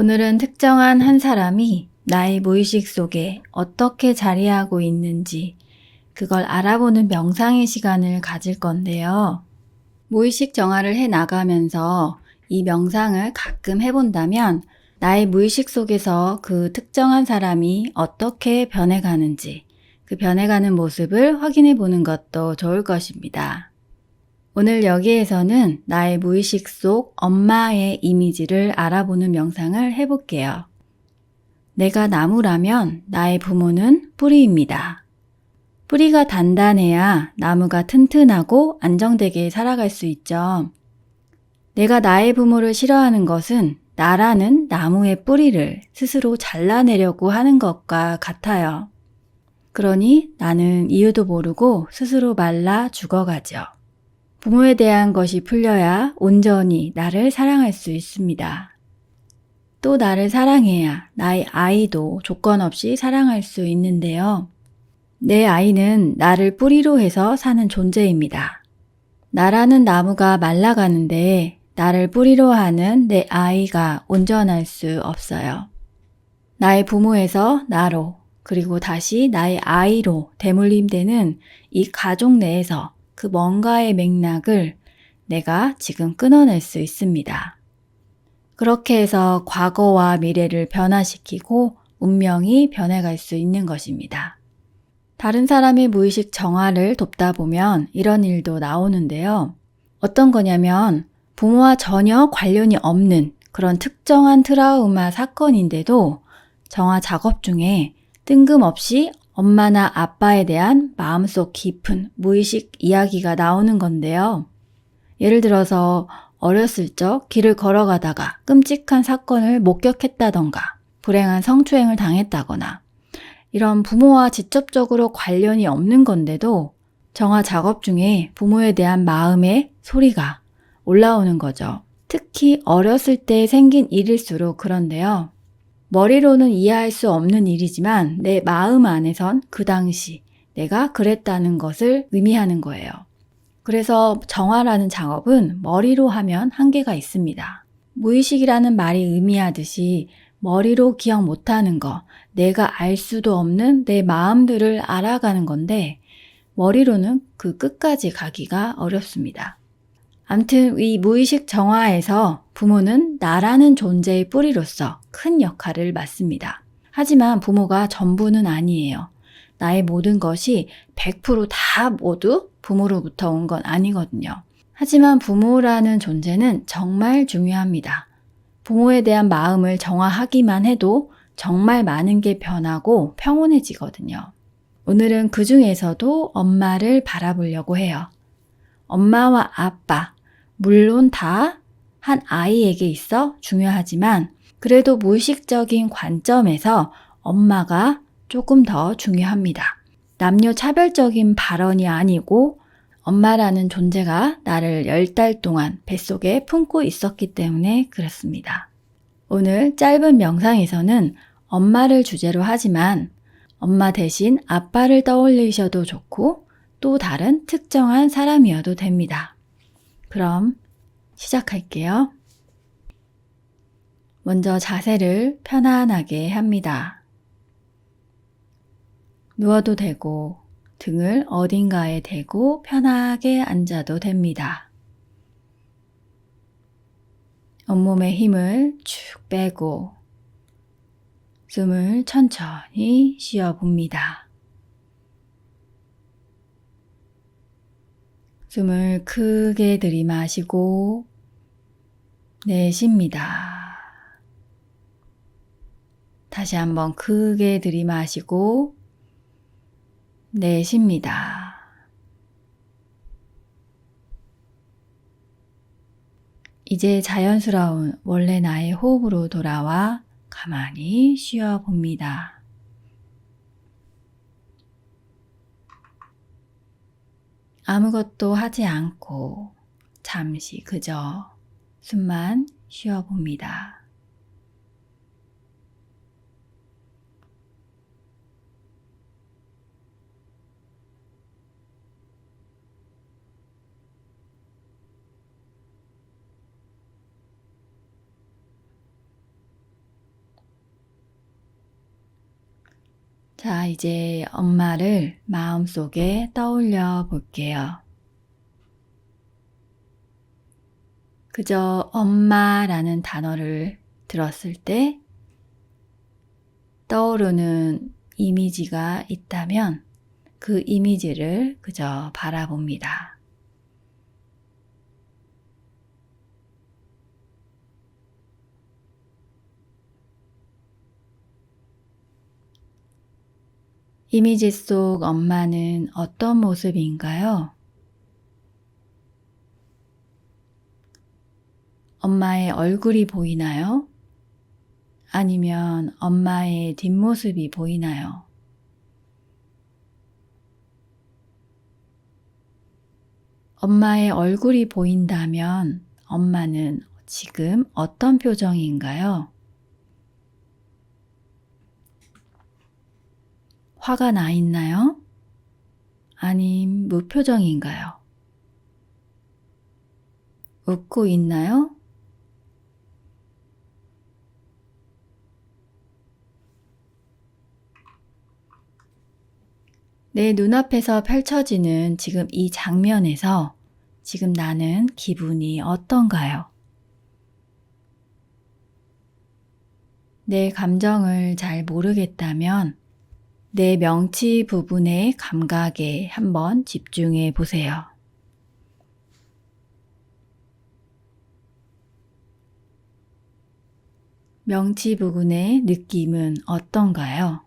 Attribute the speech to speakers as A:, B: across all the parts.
A: 오늘은 특정한 한 사람이 나의 무의식 속에 어떻게 자리하고 있는지 그걸 알아보는 명상의 시간을 가질 건데요. 무의식 정화를 해 나가면서 이 명상을 가끔 해본다면 나의 무의식 속에서 그 특정한 사람이 어떻게 변해가는지 그 변해가는 모습을 확인해 보는 것도 좋을 것입니다. 오늘 여기에서는 나의 무의식 속 엄마의 이미지를 알아보는 명상을 해볼게요. 내가 나무라면 나의 부모는 뿌리입니다. 뿌리가 단단해야 나무가 튼튼하고 안정되게 살아갈 수 있죠. 내가 나의 부모를 싫어하는 것은 나라는 나무의 뿌리를 스스로 잘라내려고 하는 것과 같아요. 그러니 나는 이유도 모르고 스스로 말라 죽어가죠. 부모에 대한 것이 풀려야 온전히 나를 사랑할 수 있습니다. 또 나를 사랑해야 나의 아이도 조건 없이 사랑할 수 있는데요. 내 아이는 나를 뿌리로 해서 사는 존재입니다. 나라는 나무가 말라가는데 나를 뿌리로 하는 내 아이가 온전할 수 없어요. 나의 부모에서 나로 그리고 다시 나의 아이로 대물림되는 이 가족 내에서 그 뭔가의 맥락을 내가 지금 끊어낼 수 있습니다. 그렇게 해서 과거와 미래를 변화시키고 운명이 변해갈 수 있는 것입니다. 다른 사람의 무의식 정화를 돕다 보면 이런 일도 나오는데요. 어떤 거냐면 부모와 전혀 관련이 없는 그런 특정한 트라우마 사건인데도 정화 작업 중에 뜬금없이 엄마나 아빠에 대한 마음속 깊은 무의식 이야기가 나오는 건데요. 예를 들어서 어렸을 적 길을 걸어가다가 끔찍한 사건을 목격했다던가 불행한 성추행을 당했다거나 이런 부모와 직접적으로 관련이 없는 건데도 정화 작업 중에 부모에 대한 마음의 소리가 올라오는 거죠. 특히 어렸을 때 생긴 일일수록 그런데요. 머리로는 이해할 수 없는 일이지만 내 마음 안에선 그 당시 내가 그랬다는 것을 의미하는 거예요. 그래서 정화라는 작업은 머리로 하면 한계가 있습니다. 무의식이라는 말이 의미하듯이 머리로 기억 못하는 거, 내가 알 수도 없는 내 마음들을 알아가는 건데 머리로는 그 끝까지 가기가 어렵습니다. 암튼 이 무의식 정화에서 부모는 나라는 존재의 뿌리로서 큰 역할을 맡습니다. 하지만 부모가 전부는 아니에요. 나의 모든 것이 100%다 모두 부모로부터 온 건 아니거든요. 하지만 부모라는 존재는 정말 중요합니다. 부모에 대한 마음을 정화하기만 해도 정말 많은 게 변하고 평온해지거든요. 오늘은 그 중에서도 엄마를 바라보려고 해요. 엄마와 아빠, 물론 다 한 아이에게 있어 중요하지만 그래도 무의식적인 관점에서 엄마가 조금 더 중요합니다. 남녀 차별적인 발언이 아니고 엄마라는 존재가 나를 10달 동안 뱃속에 품고 있었기 때문에 그렇습니다. 오늘 짧은 명상에서는 엄마를 주제로 하지만 엄마 대신 아빠를 떠올리셔도 좋고 또 다른 특정한 사람이어도 됩니다. 그럼 시작할게요. 먼저 자세를 편안하게 합니다. 누워도 되고 등을 어딘가에 대고 편하게 앉아도 됩니다. 온몸의 힘을 쭉 빼고 숨을 천천히 쉬어봅니다. 숨을 크게 들이마시고 내쉽니다. 다시 한번 크게 들이마시고 내쉽니다. 이제 자연스러운 원래 나의 호흡으로 돌아와 가만히 쉬어봅니다. 아무것도 하지 않고 잠시 그저 숨만 쉬어봅니다. 자, 이제 엄마를 마음속에 떠올려 볼게요. 그저 엄마라는 단어를 들었을 때 떠오르는 이미지가 있다면 그 이미지를 그저 바라봅니다. 이미지 속 엄마는 어떤 모습인가요? 엄마의 얼굴이 보이나요? 아니면 엄마의 뒷모습이 보이나요? 엄마의 얼굴이 보인다면 엄마는 지금 어떤 표정인가요? 화가 나 있나요? 아님 무표정인가요? 웃고 있나요? 내 눈앞에서 펼쳐지는 지금 이 장면에서 지금 나는 기분이 어떤가요? 내 감정을 잘 모르겠다면 내 명치 부분의 감각에 한번 집중해 보세요. 명치 부분의 느낌은 어떤가요?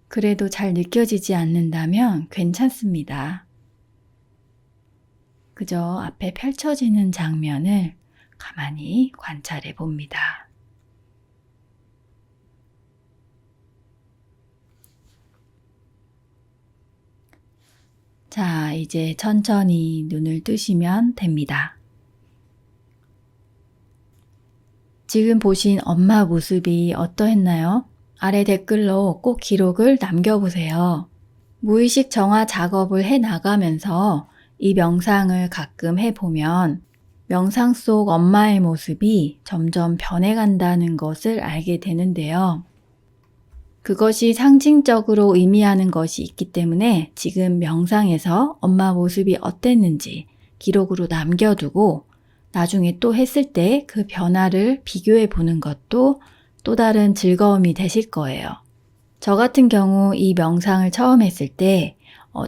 A: 그래도 잘 느껴지지 않는다면 괜찮습니다. 그저 앞에 펼쳐지는 장면을 가만히 관찰해 봅니다. 자, 이제 천천히 눈을 뜨시면 됩니다. 지금 보신 엄마 모습이 어떠했나요? 아래 댓글로 꼭 기록을 남겨보세요. 무의식 정화 작업을 해 나가면서 이 명상을 가끔 해보면 명상 속 엄마의 모습이 점점 변해간다는 것을 알게 되는데요. 그것이 상징적으로 의미하는 것이 있기 때문에 지금 명상에서 엄마 모습이 어땠는지 기록으로 남겨두고 나중에 또 했을 때 그 변화를 비교해 보는 것도 또 다른 즐거움이 되실 거예요. 저 같은 경우 이 명상을 처음 했을 때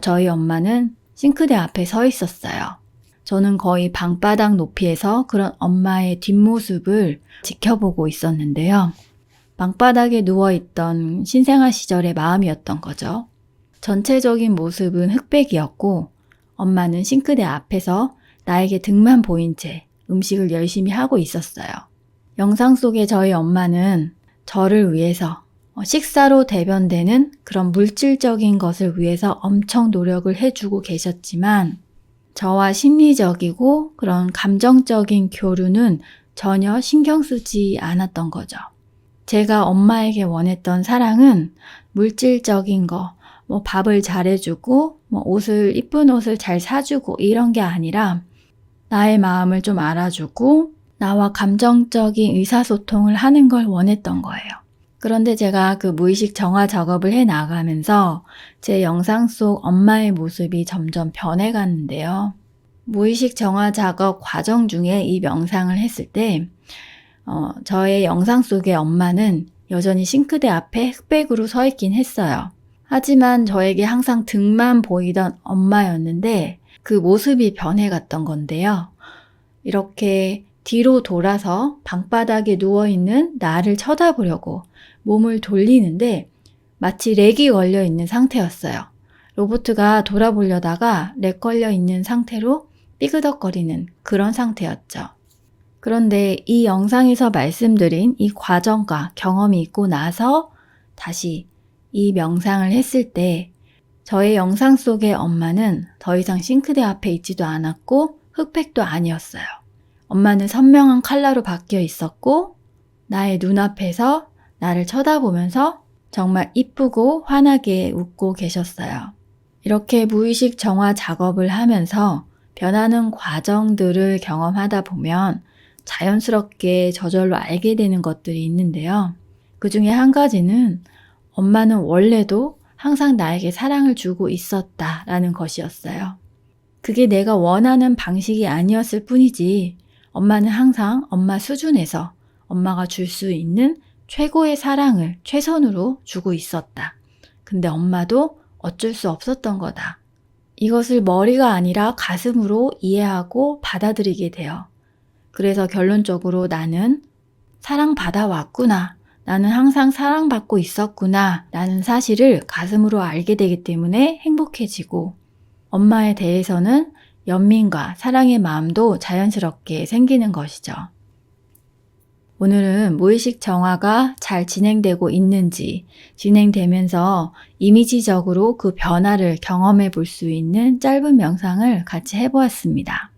A: 저희 엄마는 싱크대 앞에 서 있었어요. 저는 거의 방바닥 높이에서 그런 엄마의 뒷모습을 지켜보고 있었는데요. 방바닥에 누워있던 신생아 시절의 마음이었던 거죠. 전체적인 모습은 흑백이었고 엄마는 싱크대 앞에서 나에게 등만 보인 채 음식을 열심히 하고 있었어요. 영상 속의 저희 엄마는 저를 위해서 식사로 대변되는 그런 물질적인 것을 위해서 엄청 노력을 해주고 계셨지만 저와 심리적이고 그런 감정적인 교류는 전혀 신경 쓰지 않았던 거죠. 제가 엄마에게 원했던 사랑은 물질적인 거, 밥을 잘해주고, 이쁜 옷을 잘 사주고 이런 게 아니라 나의 마음을 좀 알아주고 나와 감정적인 의사소통을 하는 걸 원했던 거예요. 그런데 제가 그 무의식 정화 작업을 해 나가면서 제 영상 속 엄마의 모습이 점점 변해갔는데요. 무의식 정화 작업 과정 중에 이 명상을 했을 때 저의 영상 속의 엄마는 여전히 싱크대 앞에 흑백으로 서 있긴 했어요. 하지만 저에게 항상 등만 보이던 엄마였는데 그 모습이 변해갔던 건데요. 이렇게 뒤로 돌아서 방바닥에 누워있는 나를 쳐다보려고 몸을 돌리는데 마치 렉이 걸려 있는 상태였어요. 로봇가 돌아보려다가 렉 걸려 있는 상태로 삐그덕거리는 그런 상태였죠. 그런데 이 영상에서 말씀드린 이 과정과 경험이 있고 나서 다시 이 명상을 했을 때 저의 영상 속의 엄마는 더 이상 싱크대 앞에 있지도 않았고 흑백도 아니었어요. 엄마는 선명한 컬러로 바뀌어 있었고 나의 눈앞에서 나를 쳐다보면서 정말 이쁘고 환하게 웃고 계셨어요. 이렇게 무의식 정화 작업을 하면서 변하는 과정들을 경험하다 보면 자연스럽게 저절로 알게 되는 것들이 있는데요. 그 중에 한 가지는 엄마는 원래도 항상 나에게 사랑을 주고 있었다라는 것이었어요. 그게 내가 원하는 방식이 아니었을 뿐이지 엄마는 항상 엄마 수준에서 엄마가 줄 수 있는 최고의 사랑을 최선으로 주고 있었다. 근데 엄마도 어쩔 수 없었던 거다. 이것을 머리가 아니라 가슴으로 이해하고 받아들이게 돼요. 그래서 결론적으로 나는 사랑받아 왔구나. 나는 항상 사랑받고 있었구나. 라는 사실을 가슴으로 알게 되기 때문에 행복해지고 엄마에 대해서는 연민과 사랑의 마음도 자연스럽게 생기는 것이죠. 오늘은 무의식 정화가 잘 진행되고 있는지, 진행되면서 이미지적으로 그 변화를 경험해 볼 수 있는 짧은 명상을 같이 해보았습니다.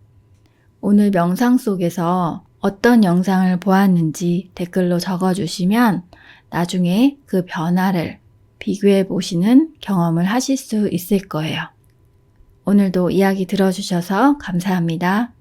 A: 오늘 명상 속에서 어떤 영상을 보았는지 댓글로 적어주시면 나중에 그 변화를 비교해 보시는 경험을 하실 수 있을 거예요. 오늘도 이야기 들어주셔서 감사합니다.